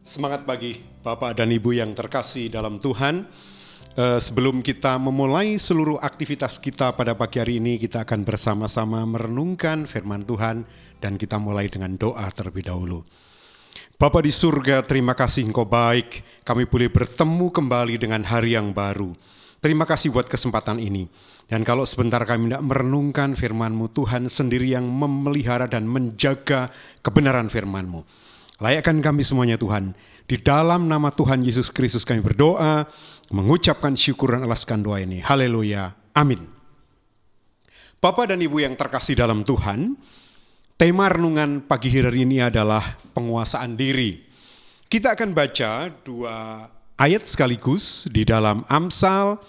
Semangat pagi Bapak dan Ibu yang terkasih dalam Tuhan. Sebelum kita memulai seluruh aktivitas kita pada pagi hari ini, kita akan bersama-sama merenungkan firman Tuhan dan kita mulai dengan doa terlebih dahulu. Bapa di surga, terima kasih Engkau baik, kami boleh bertemu kembali dengan hari yang baru. Terima kasih buat kesempatan ini. Dan kalau sebentar kami tidak merenungkan firman-Mu, Tuhan sendiri yang memelihara dan menjaga kebenaran firman-Mu. Layakkan kami semuanya Tuhan. Di dalam nama Tuhan Yesus Kristus kami berdoa, mengucapkan syukur dan alaskan doa ini. Haleluya. Amin. Bapak dan Ibu yang terkasih dalam Tuhan, tema renungan pagi hari ini adalah penguasaan diri. Kita akan baca dua ayat sekaligus di dalam Amsal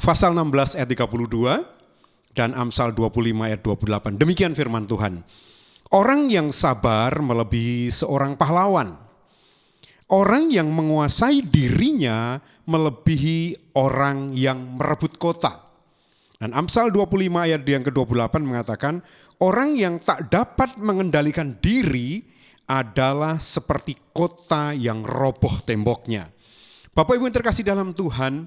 pasal 16 ayat 32 dan Amsal 25 ayat 28. Demikian firman Tuhan. Orang yang sabar melebihi seorang pahlawan. Orang yang menguasai dirinya melebihi orang yang merebut kota. Dan Amsal 25 ayat yang ke-28 mengatakan, orang yang tak dapat mengendalikan diri adalah seperti kota yang roboh temboknya. Bapak Ibu yang terkasih dalam Tuhan,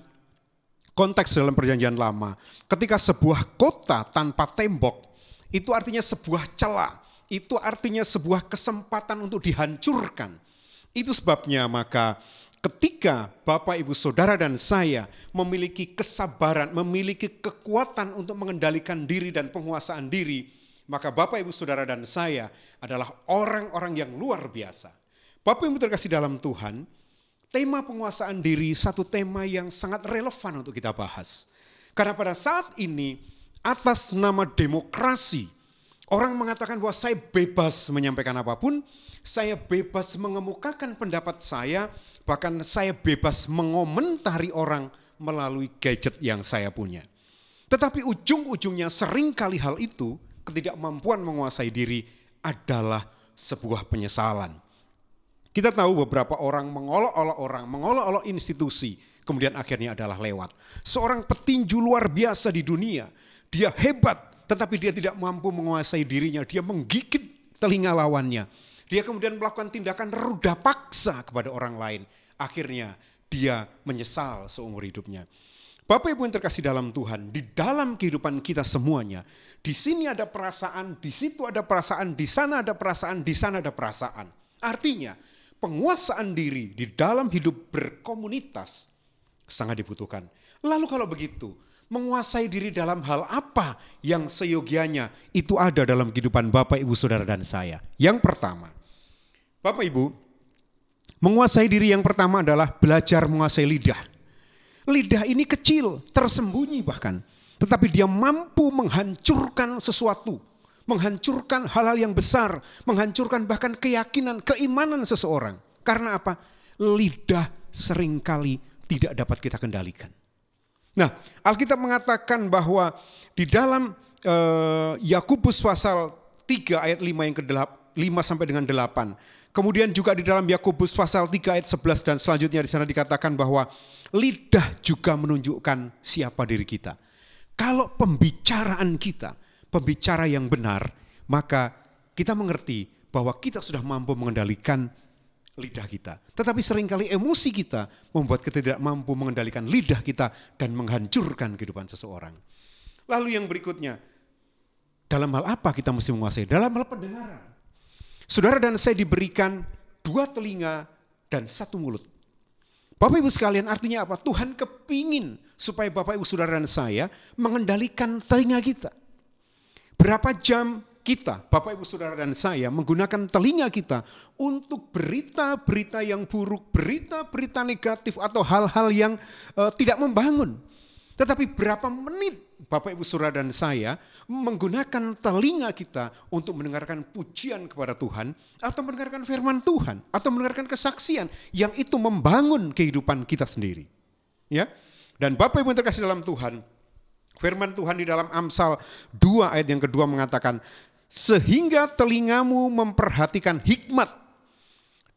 konteks dalam perjanjian lama, ketika sebuah kota tanpa tembok, itu artinya sebuah celah. Itu artinya sebuah kesempatan untuk dihancurkan. Itu sebabnya maka ketika Bapak, Ibu, Saudara dan saya memiliki kesabaran, memiliki kekuatan untuk mengendalikan diri dan penguasaan diri, maka Bapak, Ibu, Saudara dan saya adalah orang-orang yang luar biasa. Bapak, Ibu terkasih dalam Tuhan, tema penguasaan diri satu tema yang sangat relevan untuk kita bahas. Karena pada saat ini atas nama demokrasi, orang mengatakan bahwa saya bebas menyampaikan apapun, saya bebas mengemukakan pendapat saya, bahkan saya bebas mengomentari orang melalui gadget yang saya punya. Tetapi ujung-ujungnya seringkali hal itu, ketidakmampuan menguasai diri adalah sebuah penyesalan. Kita tahu beberapa orang mengolok-olok orang, mengolok-olok institusi, kemudian akhirnya adalah lewat. Seorang petinju luar biasa di dunia, dia hebat, tetapi dia tidak mampu menguasai dirinya, dia menggigit telinga lawannya. Dia kemudian melakukan tindakan ruda paksa kepada orang lain. Akhirnya dia menyesal seumur hidupnya. Bapak Ibu yang terkasih dalam Tuhan, di dalam kehidupan kita semuanya, di sini ada perasaan, di situ ada perasaan, di sana ada perasaan, di sana ada perasaan. Artinya penguasaan diri di dalam hidup berkomunitas sangat dibutuhkan. Lalu kalau begitu, menguasai diri dalam hal apa yang seyogianya itu ada dalam kehidupan Bapak, Ibu, Saudara dan saya. Yang pertama, Bapak Ibu, menguasai diri yang pertama adalah belajar menguasai lidah. Lidah ini kecil, tersembunyi bahkan, tetapi dia mampu menghancurkan sesuatu, menghancurkan hal-hal yang besar, menghancurkan bahkan keyakinan, keimanan seseorang. Karena apa? Lidah seringkali tidak dapat kita kendalikan. Nah, Alkitab mengatakan bahwa di dalam Yakobus pasal 3 ayat 5 yang ke-5 sampai dengan 8. Kemudian juga di dalam Yakobus pasal 3 ayat 11 dan selanjutnya di sana dikatakan bahwa lidah juga menunjukkan siapa diri kita. Kalau pembicaraan kita, pembicara yang benar, maka kita mengerti bahwa kita sudah mampu mengendalikan lidah kita. Tetapi seringkali emosi kita membuat kita tidak mampu mengendalikan lidah kita dan menghancurkan kehidupan seseorang. Lalu yang berikutnya, dalam hal apa kita mesti menguasai? Dalam hal pendengaran. Saudara dan saya diberikan 2 telinga dan 1 mulut. Bapak Ibu sekalian, artinya apa? Tuhan kepingin supaya Bapak Ibu Saudara dan saya mengendalikan telinga kita. Berapa jam kita, Bapak Ibu Saudara dan saya menggunakan telinga kita untuk berita-berita yang buruk, berita-berita negatif atau hal-hal yang tidak membangun. Tetapi berapa menit Bapak Ibu Saudara dan saya menggunakan telinga kita untuk mendengarkan pujian kepada Tuhan atau mendengarkan firman Tuhan atau mendengarkan kesaksian yang itu membangun kehidupan kita sendiri. Ya. Dan Bapak Ibu yang terkasih dalam Tuhan, firman Tuhan di dalam Amsal 2 ayat yang kedua mengatakan, sehingga telingamu memperhatikan hikmat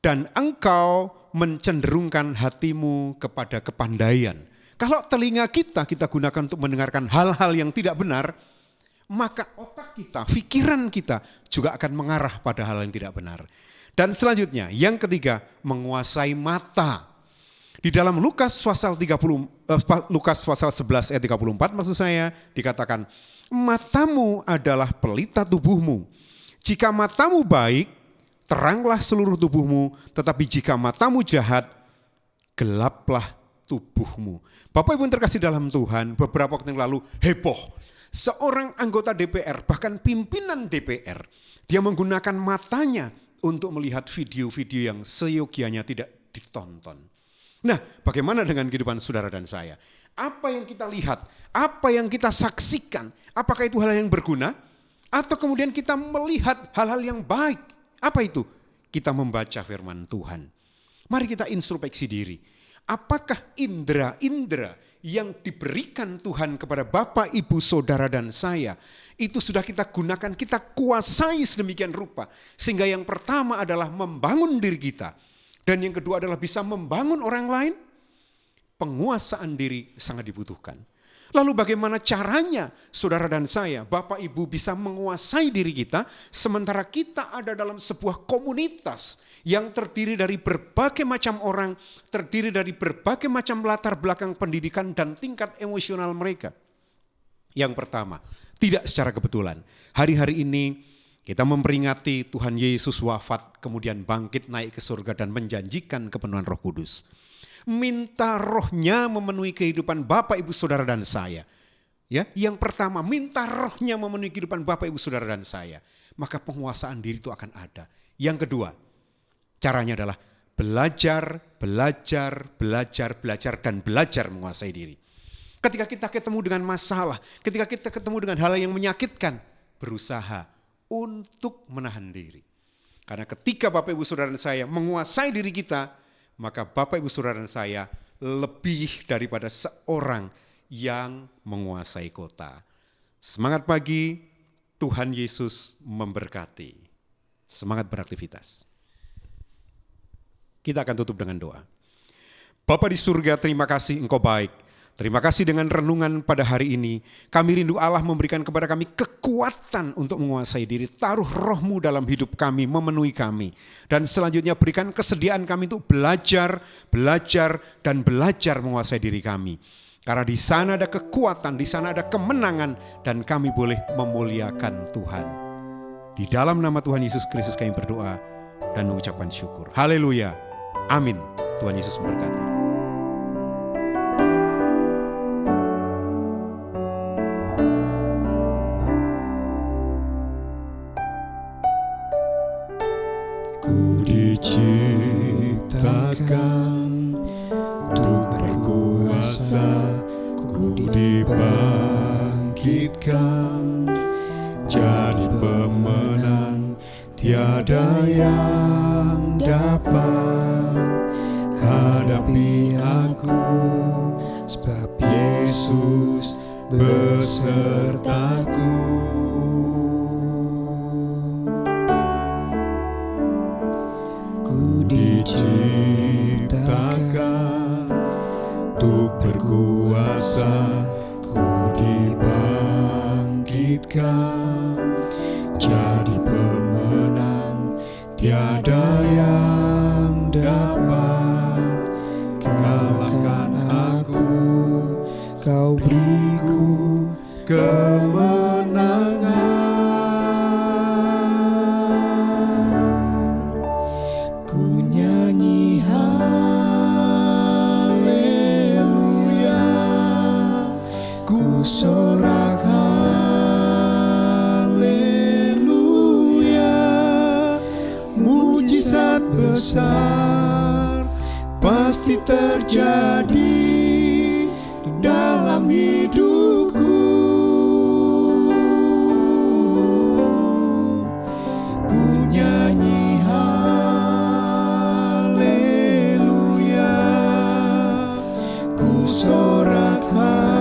dan engkau mencenderungkan hatimu kepada kepandaian. Kalau telinga kita gunakan untuk mendengarkan hal-hal yang tidak benar, maka otak kita, pikiran kita juga akan mengarah pada hal yang tidak benar. Dan selanjutnya, yang ketiga, menguasai mata. Di dalam Lukas pasal 11 ayat 34 maksud saya dikatakan, matamu adalah pelita tubuhmu. Jika matamu baik, teranglah seluruh tubuhmu, tetapi jika matamu jahat, gelaplah tubuhmu. Bapak Ibu yang terkasih dalam Tuhan, beberapa waktu yang lalu heboh. Seorang anggota DPR, bahkan pimpinan DPR, dia menggunakan matanya untuk melihat video-video yang seyogianya tidak ditonton. Nah, bagaimana dengan kehidupan saudara dan saya? Apa yang kita lihat, apa yang kita saksikan, apakah itu hal yang berguna? Atau kemudian kita melihat hal-hal yang baik? Apa itu? Kita membaca firman Tuhan. Mari kita introspeksi diri. Apakah indera-indera yang diberikan Tuhan kepada Bapak, Ibu, Saudara, dan saya, itu sudah kita gunakan, kita kuasai sedemikian rupa. Sehingga yang pertama adalah membangun diri kita. Dan yang kedua adalah bisa membangun orang lain. Penguasaan diri sangat dibutuhkan. Lalu bagaimana caranya saudara dan saya, Bapak Ibu bisa menguasai diri kita, sementara kita ada dalam sebuah komunitas yang terdiri dari berbagai macam orang, terdiri dari berbagai macam latar belakang pendidikan dan tingkat emosional mereka. Yang pertama, tidak secara kebetulan. Hari-hari ini kita memperingati Tuhan Yesus wafat, kemudian bangkit naik ke surga dan menjanjikan kepenuhan Roh Kudus. Minta rohnya memenuhi kehidupan Bapak, Ibu, Saudara, dan saya. Ya, yang pertama, minta rohnya memenuhi kehidupan Bapak, Ibu, Saudara, dan saya. Maka penguasaan diri itu akan ada. Yang kedua, caranya adalah belajar, dan belajar menguasai diri. Ketika kita ketemu dengan masalah, ketika kita ketemu dengan hal yang menyakitkan, berusaha untuk menahan diri. Karena ketika Bapak, Ibu, Saudara, dan saya menguasai diri kita, maka Bapak, Ibu, Saudara, dan saya lebih daripada seorang yang menguasai kota. Semangat pagi, Tuhan Yesus memberkati. Semangat beraktivitas. Kita akan tutup dengan doa. Bapa di surga, terima kasih Engkau baik. Terima kasih dengan renungan pada hari ini. Kami rindu Allah memberikan kepada kami kekuatan untuk menguasai diri. Taruh roh-Mu dalam hidup kami, memenuhi kami. Dan selanjutnya berikan kesediaan kami untuk belajar, dan belajar menguasai diri kami. Karena di sana ada kekuatan, di sana ada kemenangan, dan kami boleh memuliakan Tuhan. Di dalam nama Tuhan Yesus Kristus kami berdoa dan mengucapkan syukur. Haleluya. Amin. Tuhan Yesus memberkati. Ku diciptakan untuk berkuasa, ku dibangkitkan jadi pemenang. Tiada yang dapat hadapi aku, sebab Yesus besertaku. Ku diciptakan untuk berkuasa, ku dibangkitkan jadi pemenang. Tiada yang dapat kalahkan aku, Kau beriku kemenangan. Ku nyanyi haleluya, ku sorak haleluya. Mujizat besar pasti terjadi di dalam hidupku. Ku nyanyi haleluya, ku sorak haleluya.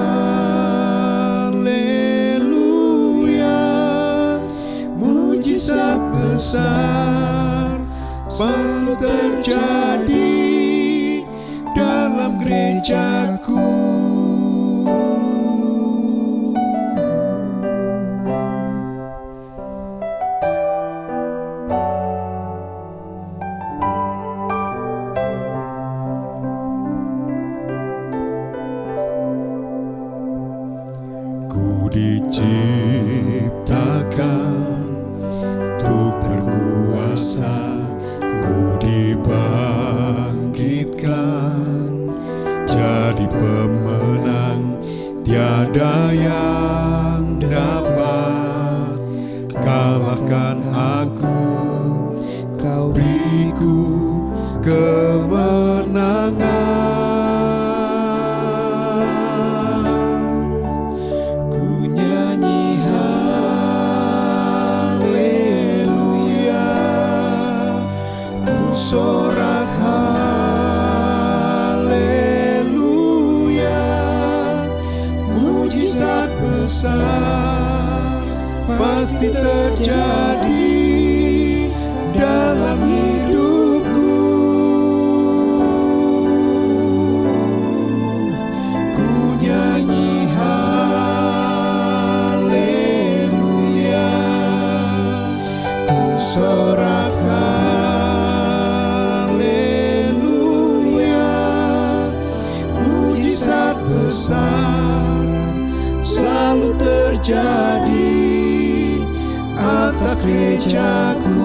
Mujizat besar pasti terjadi dalam gerejaku. Ku diciptakan untuk berkuasa, ku dibangkitkan jadi pemenang. Tiada yang dapat kalahkan aku. Kau beriku kemenangan. Ku nyanyi haleluya, ku sorak haleluya. Mujizat besar pasti terjadi dalam hidupku. Ku nyanyi haleluya, ku sorak haleluya. Mujizat besar selalu terjadi atas gerejaku.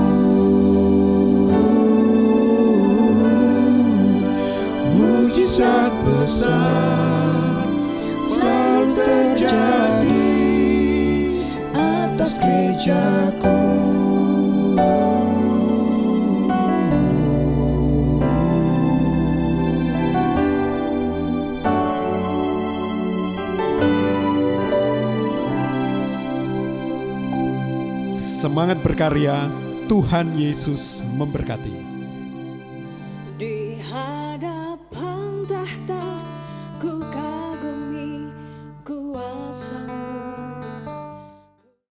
Mujizat besar selalu terjadi atas gerejaku. Semangat berkarya, Tuhan Yesus memberkati. Di hadapan tahta